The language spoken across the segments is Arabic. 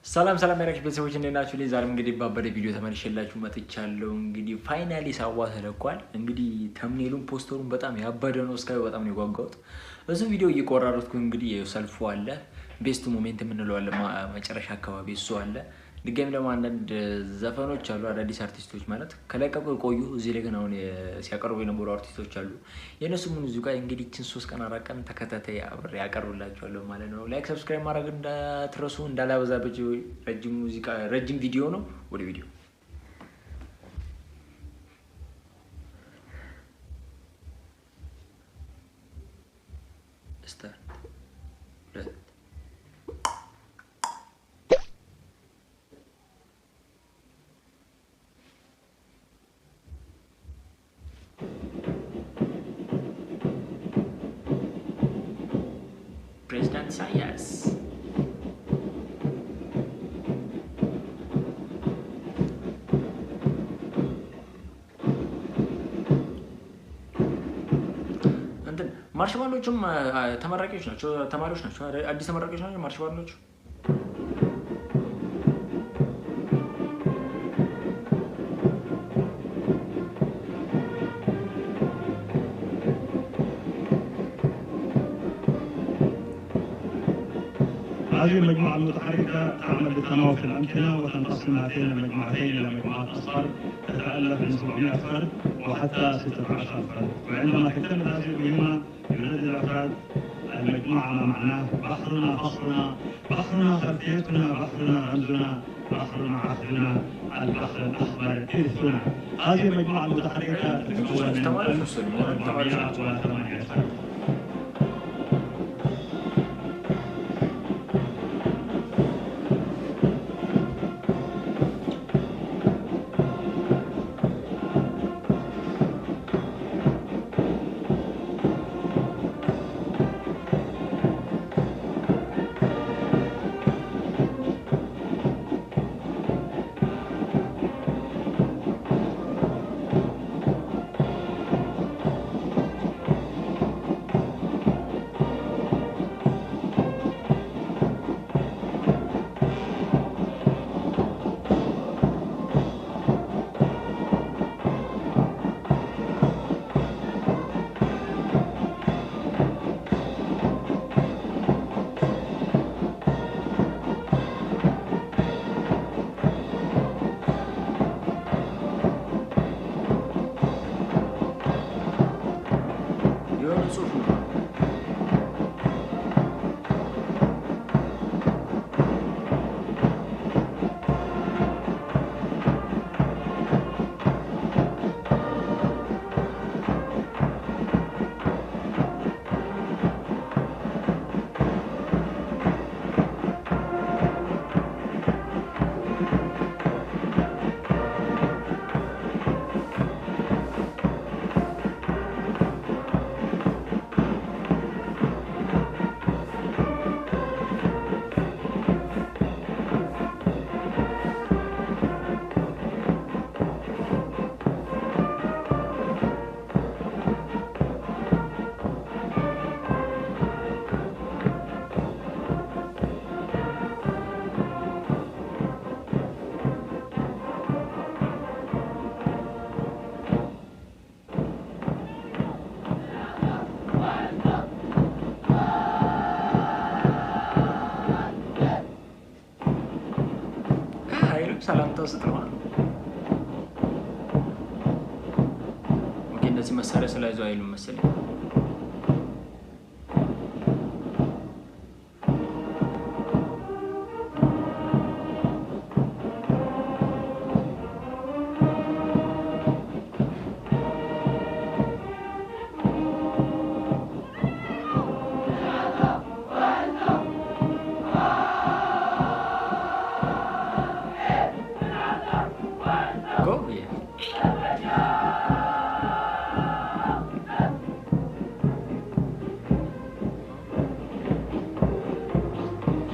ሰላም ያረክሽ ቤተሰቦች እንደናችሁ ላይ ዛሬም እንግዲህ ባበደ ቪዲዮ ተመልሼላችሁ መጥቻለሁ። እንግዲህ ፋይናሊ ሳዋ ተለቋል። እንግዲህ ተምኔሉን ፖስተሩን በጣም ያበደ ነው። እስካሁን በጣም ነው የጓጓሁት። እሱ ቪዲዮ እየቆራረጥኩ እንግዲህ ሰልፉ አለ፣ ቤስት ሞሜንት የምንለው አለ፣ መጨረሻ አካባቢ እሱ አለ። ድጋሚ ደግሞ አንዳንድ ዘፈኖች አሉ፣ አዳዲስ አርቲስቶች ማለት ከለቀቁ ቆዩ። እዚህ ላይ ግን አሁን ሲያቀርቡ የነበሩ አርቲስቶች አሉ። የእነሱም ሙዚቃ እንግዲህ እችን 3 ቀን 4 ቀን ተከታታይ አብሬ ያቀርብላችኋለሁ ማለት ነው። ላይክ ሰብስክራይብ ማድረግ እንዳትረሱ። እንዳላበዛበጅ ረጅም ቪዲዮ ነው። ወደ ቪዲዮ ስታርት። President Isaias. እንትን ማርሽባሎቹም ተመራቂዎች ናቸው፣ ተማሪዎች ናቸው፣ አዲስ ተመራቂዎች ናቸው ማርሽባሎቹ። هذه المجموعة المتحركة تعمل بالتناوب في الأمكنة وتنقسم هاتين المجموعتين إلى مجموعات أصغر تتألف من 700 فرد وحتى 16 فرد، وعندما تكتمل هذه المهمة يولد الأفراد المجموعة ما معناه بحرنا فخرنا، بحرنا خلفيتنا، بحرنا رمزنا، بحرنا عهدنا، البحر الأحمر إرثنا. هذه المجموعة المتحركة تتكون من 1408 فرد. ሰላምታው ስትማ ኦኬ፣ እንደዚህ መሳሪያ ስላይዘው አይሉም መሰለኝ።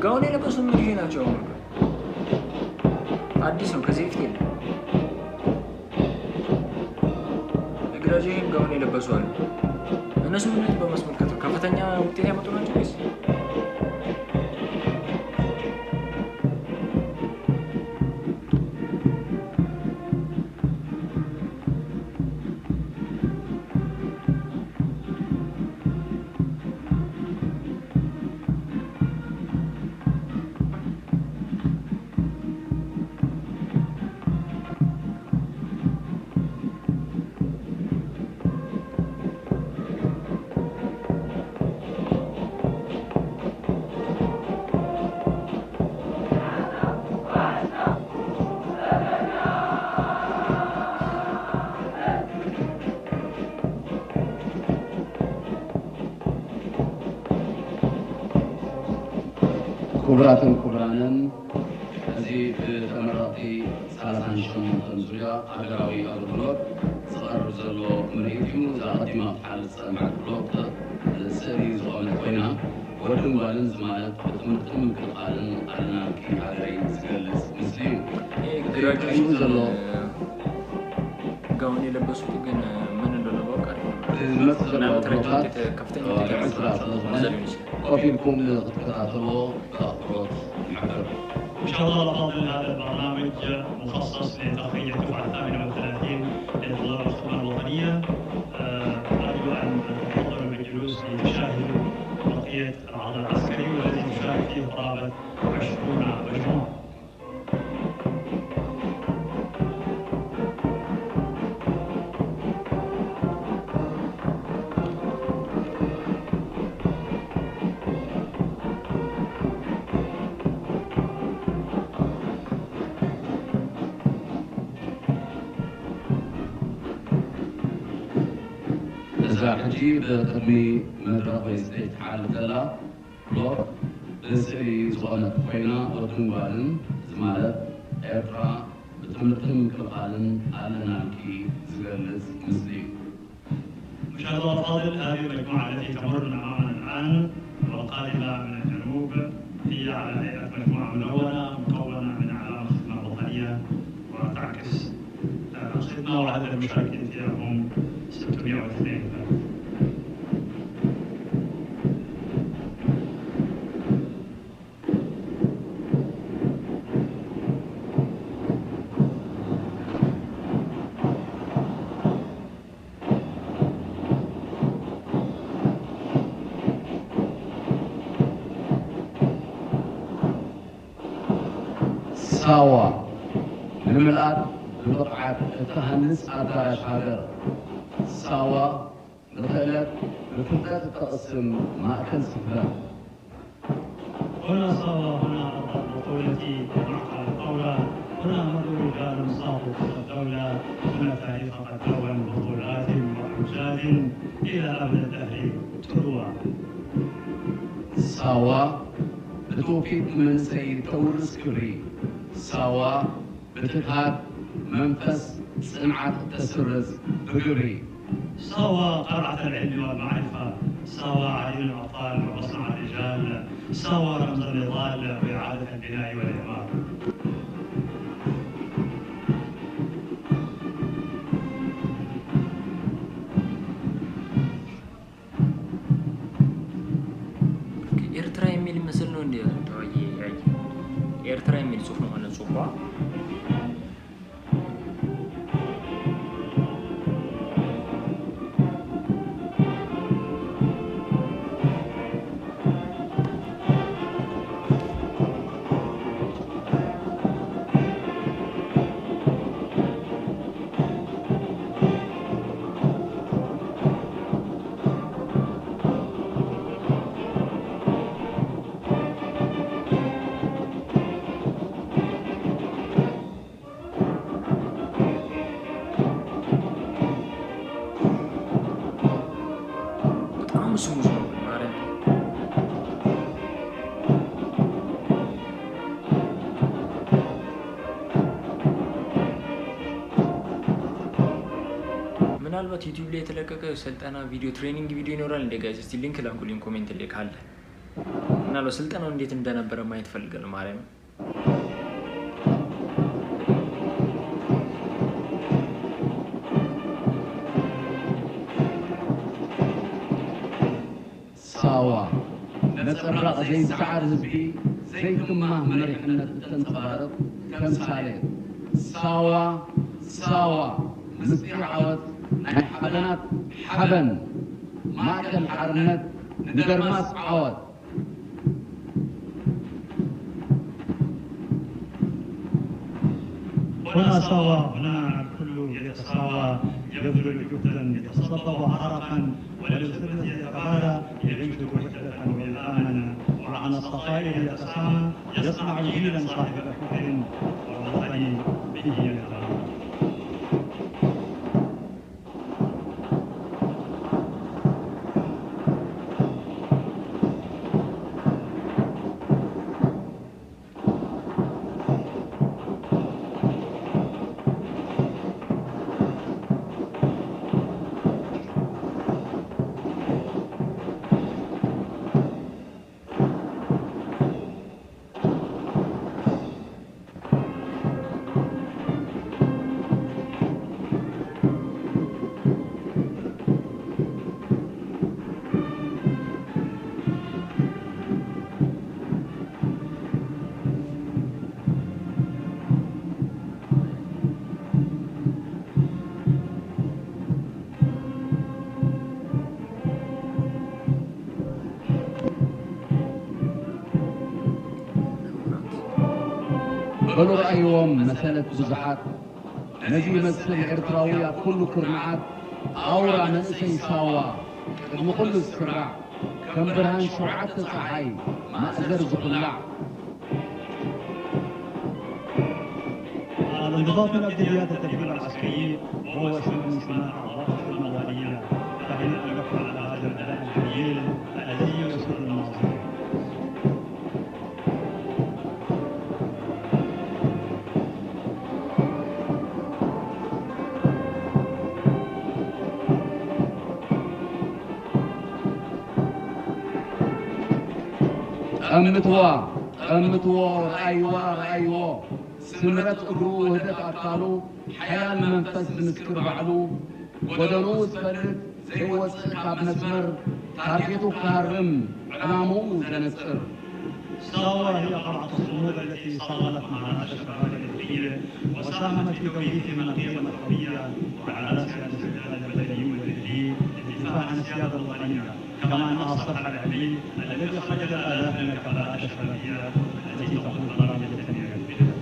ጋውን የለበሱ ምን ይሄ ናቸው? አዲስ ነው፣ ከዚህ በፊት የለም። ለግራጁዌሽን ጋውን የለበሱ አሉ። እነሱ ምን በማስመልከት ከፍተኛ ውጤት ያመጡ ናቸው ወይስ ክቡራትን ክቡራንን እዚ ብተመረቕቲ 38 ዙርያ ሃገራዊ ኣገልግሎት ዝቐርብ ዘሎ ምርኢት እዩ። እዛ ቀዲማ ክሓልፍ ፀንሐት ብሎክ ስእሊ ዝኾነት ኮይና ወድን ጓልን ማለት ብትምህርትን ምክልኻልን ኣደናቂ ሃገረይ ዝገልጽ ምስሊ እዩ ዘሎ። ጋውን የለበሱት ግን ምን እንደሆነ ባውቅ ዝመፅእ ዘሎ ብሎካት ዕስራ ስለዝኾነ ኮፍ ኢልኩም ክትከታተልዎ ብኣኽብሮት ንሕብር። إن شاء الله الأفاضل هذا البرنامج مخصص لترقية الدفعة 38 لإصدار الخدمة الوطنية. أرجو أن تتفضلوا بالجلوس لتشاهدوا بقية العرض العسكري والذي يشارك فيه قرابة 20 مجموعة. ሕጂ ብቅድሚ መድረኽ ወይ ስቴጅ ትሓልፍ ዘላ ብሎክ ብስእሊ ዝኾነት ኮይና ወድን ጓልን ማለት ኤርትራ ብትምህርትን ምክልኻልን ኣለናልኪ ዝገልጽ ምስሊ እዩ። مشاهدينا الأفاضل، هذه المجموعة التي تمر أمامنا الآن والقادمة من الجنوب هي على هيئة مجموعة ملونة مكونة من أعلام الخدمة الوطنية وتعكس الخدمة، وعدد المشاركين فيها هم 602. ሳዋ ንምልኣት ብብቕዓት እተሃንፅ ኣዳራሽ ሃገር ሳዋ ብክእለት ብፍልጠት እተቕስም ማእከል ስፍራ هنا صار هنا أرض البطولة معقل الدولة، هنا مروا رجال صاروا الدولة، هنا تاريخ قد كون بطولات وحجاج إلى أبد الدهر تروى. ሳዋ ብትውፊት መንሰይ ተውርስ ክብሪ ሳዋ بتتهاب منفس صنعة التسرز بقري سوى قرعة العلم والمعرفة، سوى عين الأطفال ومصنع الرجال، سوى رمز النضال وإعادة البناء والإعمار. ኤርትራ የሚል ምስል ነው እንዴ? ኤርትራ የሚል ጽሁፍ ነው ማለት ጽሁፏ። ምናልባት ዩቲዩብ ላይ የተለቀቀ ስልጠና ቪዲዮ ትሬኒንግ ቪዲዮ ይኖራል እንደ ጋይስ እስቲ ሊንክ ላኩልኝ ኮሜንት ላይ ካለ ምናልባት ስልጠናው እንዴት እንደነበረ ማየት ፈልጋለሁ ማለት ነው። ሳዋ ነጸብራቕ ዘይሰዓር ዝብሒ ዘይትማህ መሪሕነት እተንጸባርቕ ከምሳሌ ሳዋ ሳዋ ምስጢር ዓወት ናይ ሓበናት ሓበን ማእከል ሓርነት ንገርማስ ዓወት هنا سوا، هنا الكل يتساوى، يبذل جهدا يتصدق عرقا وللخدمة يتبارى، يجد وحدة وإلآما وعن الصفائح يتسامى، يصنع جيلا صاحب حب والوطن به يتبارى. بل رأيهم مسألة بزحات نزي مسل إرتراوية كل كرنعات أورا منسي ساوا قدم كل السرع كم برهان شرعة صحي ما أزر زقلع الانضباط من أبجديات التدريب العسكري هو سبب صناعة ضغط المواليين فهي أن نفعل على هذا الأداء الجميل الذي يسر الناظرين. أمتوا رأيوا سمرت قدرو وهدت أطالو حيال منفس بنسكر بعلو ودنو سفلت زي وسط كاب مسمر تارجيتو كارم علامو زنسر ساوا هي قلعة الصمود التي صاملت معاناة الشباب الإفريقية وساهمت في توظيف من القيم القوية وعلى رأسها الاستقلال البلدي والجديد للدفاع عن السيادة الوطنية كما أنها الصرح العلمي الذي خرج الآلاف من الكفاءات الشبابية التي تقود برامج التنمية البلدية.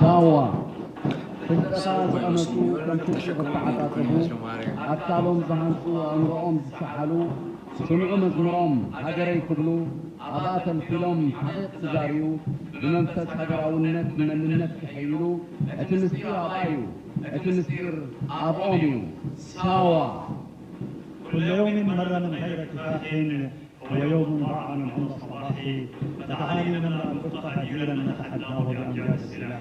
ساوا ፍልጠታት ዝቐመጡ ከምቲ ቅጥዓታትሁ ኣካሎም ዝሃንፁ ኣእምሮኦም ዝሰሓሉ ስምዑ መዝሙሮም ሃገረይ ክብሉ ኣብኣ ተልፊሎም ሓቂቕ ትዛርዩ ብመንፈስ ሃገራውነት መንነት ክሕይሉ እቲ ምስጢር ኣብኣ እዩ እቲ ምስጢር ኣብኦም እዩ ሳዋ كل يوم مر من غير كفاح هو يوم ضاع من عمر صباحي تعالي نملأ الأفق جيلا نتحداه بأمجاد السلاح.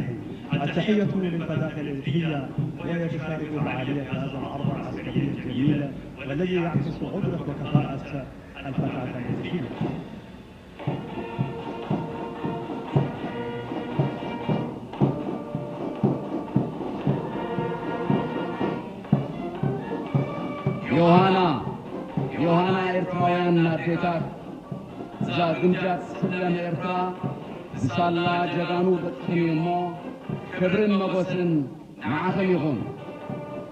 التحية للفتاة الإلهية وهي تشارك فعالية هذا العرض العسكري الجميل والذي يعكس قدرة وكفاءة الفتاة الإلهية. يوهانا إرتراويان ناديتات إذا قمجات سلم إرترا بسالا جدانو دقني مو كبرن مغوسن معاكم يغون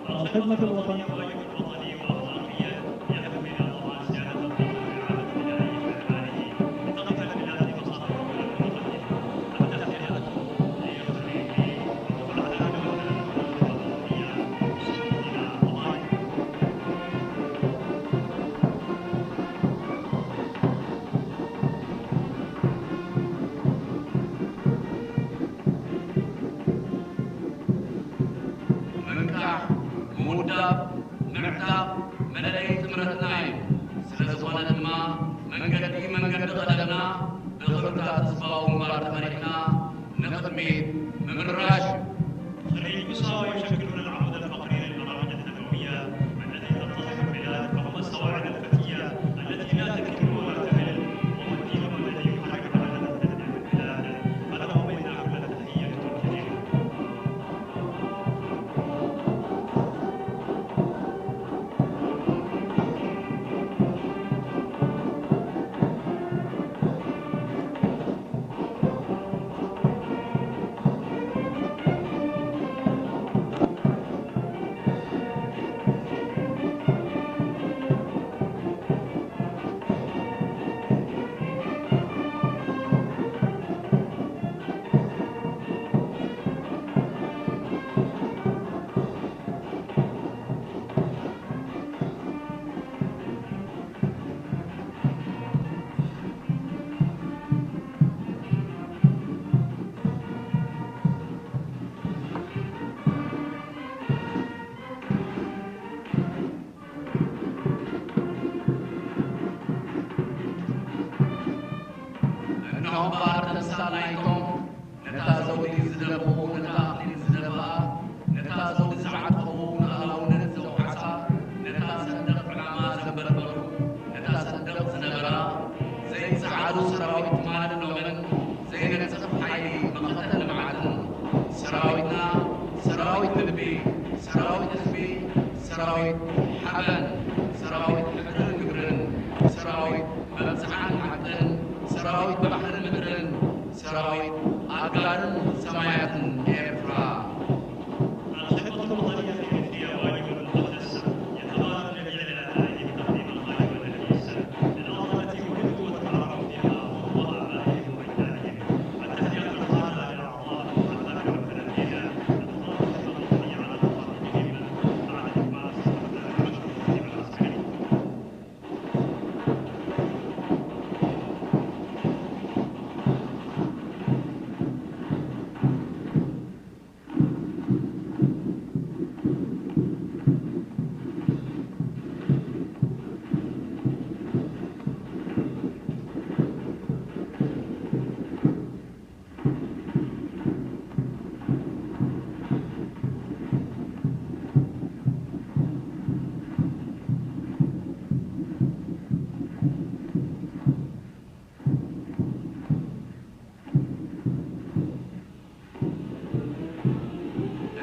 الخدمة الوطنية تخميت ممراش خريج مساوي يشكلون العمود الفقري للبرامج التنموية التي تتصف البلاد، فهم الصواعد الذكية التي لا تكل ولا تمل، وهم الدين الذي يحرك على البلاد. فلهم منا كل تحية جزيلة. إنهم بعد تنسالنايتهم نتازود يزدلبوا نتاخذ يزدلبا نتازود زعتهم نالو ننزو حسا نتاسندق علامة زبربرو نتاسندق زنبرا زي سعادو سراويت مال اللومن زي نتسف حيلي مقتل معدن سراويتنا سراويت لبي سراويت لبي سراويت حبن سراويت حبن كبرن سراويت مبزعان معدن سراويت بحر مدرن سراويت أقارن سمايات إفرا الخطة الوطنية الحيثية واجب المقدس يتضامن جميع الأعمال في تقديم الخير والتأسيس للأرض التي ولدت وتعرفوا فيها ووضع آبائهم وأجدادهم، والتهنئة الخالدة للأعضاء والأعمال والبلدية الخاصة الوطنية على تخرجهم بعد إكمال صف التدريب العسكري.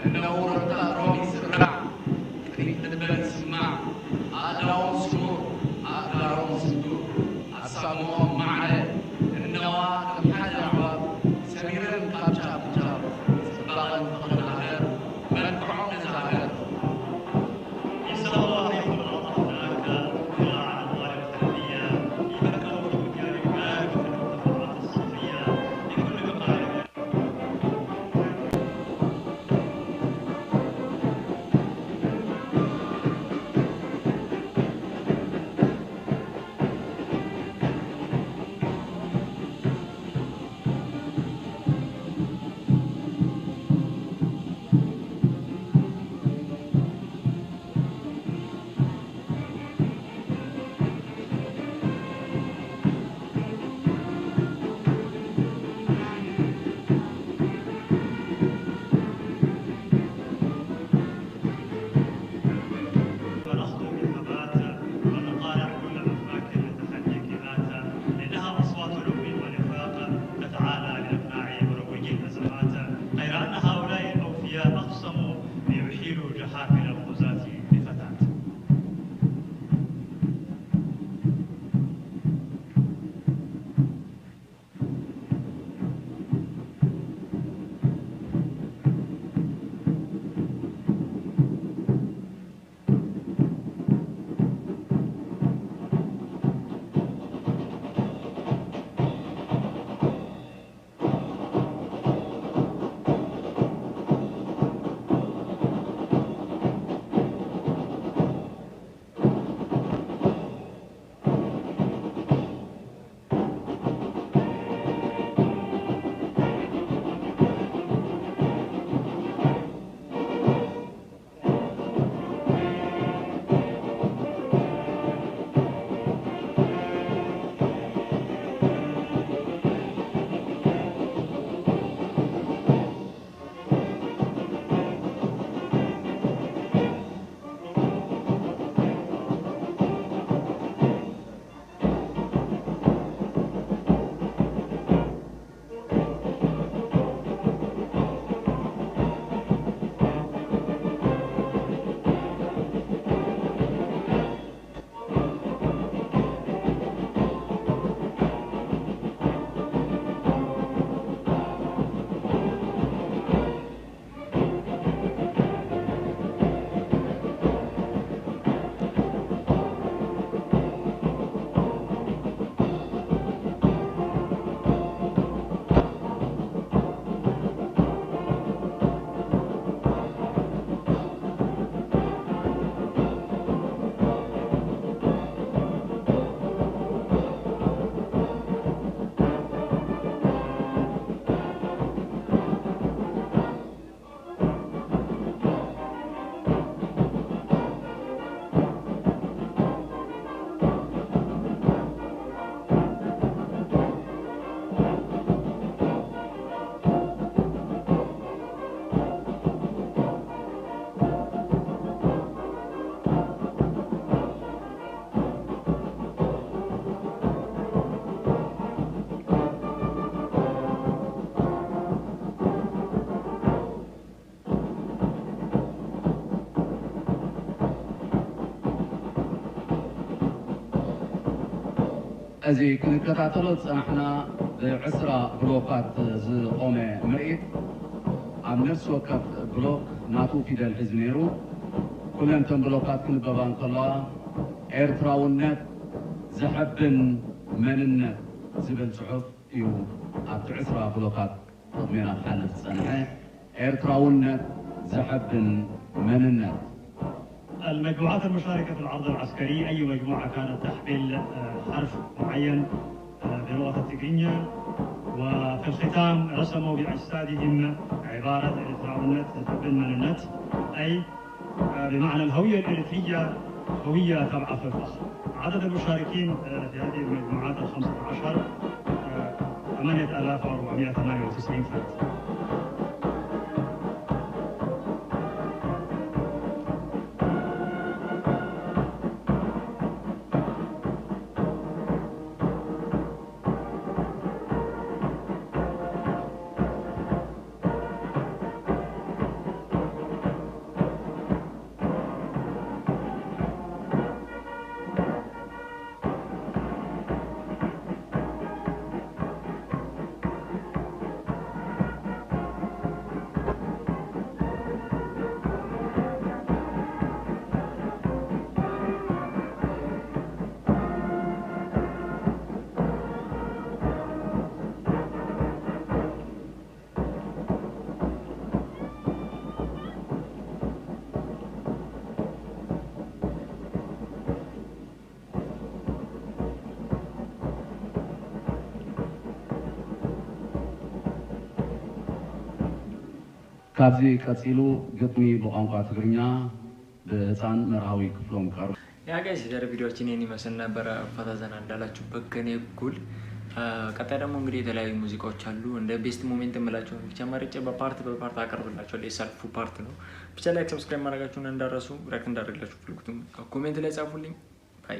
نور الرومي سرع تريد تدبل سماع أداوم سمور أداوم سدور أساموهم معه النوا كم حاجة عباب سميرن قابشاب جاب سباغن فقنا هير منفعون زاهر يسأل الله يكون الأرض هناك قراءة الغالب التنمية يبكر ويبكر يبكر في التفاعلات الصحية لكل قطاع. أزي كنكتاتلو صنحنا عسرة بلوكات زقوم مرئيت عم نفس وقت بلوك ناتو فيدال حزنيرو كلهم تم بلوكات كل بابان طلا إيرتراونات زحبن مننت زبل صحف يو عبد عسرة بلوكات تضمينا حالة صنحة إيرتراونات زحبن مننت. المجموعات المشاركة في العرض العسكري أي مجموعة كانت تحمل حرف معين بلغة التقنية وفي الختام رسموا بأجسادهم عبارة إريتراونت زحبن مننت أي بمعنى الهوية الإريترية هوية تبع في الفخر. عدد المشاركين في هذه المجموعات 15 8498 فرد. كابزي كاتيلو قطني بقانقا تقرنيا بهسان مرهاوي كفلون كارو يا جايز الدار فيديوهاتين يعني مثلا برا فتازنا عندنا بكني كل ቀጣይ ደግሞ እንግዲህ የተለያዩ ሙዚቃዎች አሉ እንደ ቤስት ሞሜንት የምላቸው ብቻ መርጬ በፓርት አቀርብላችኋለሁ። የሰልፉ ፓርት ነው። ብቻ ላይክ ሰብስክራይብ ማድረጋችሁን እንዳረሱ ሪአክት እንዳደረግላችሁ ፍልጉት ኮሜንት ላይ ጻፉልኝ። ባይ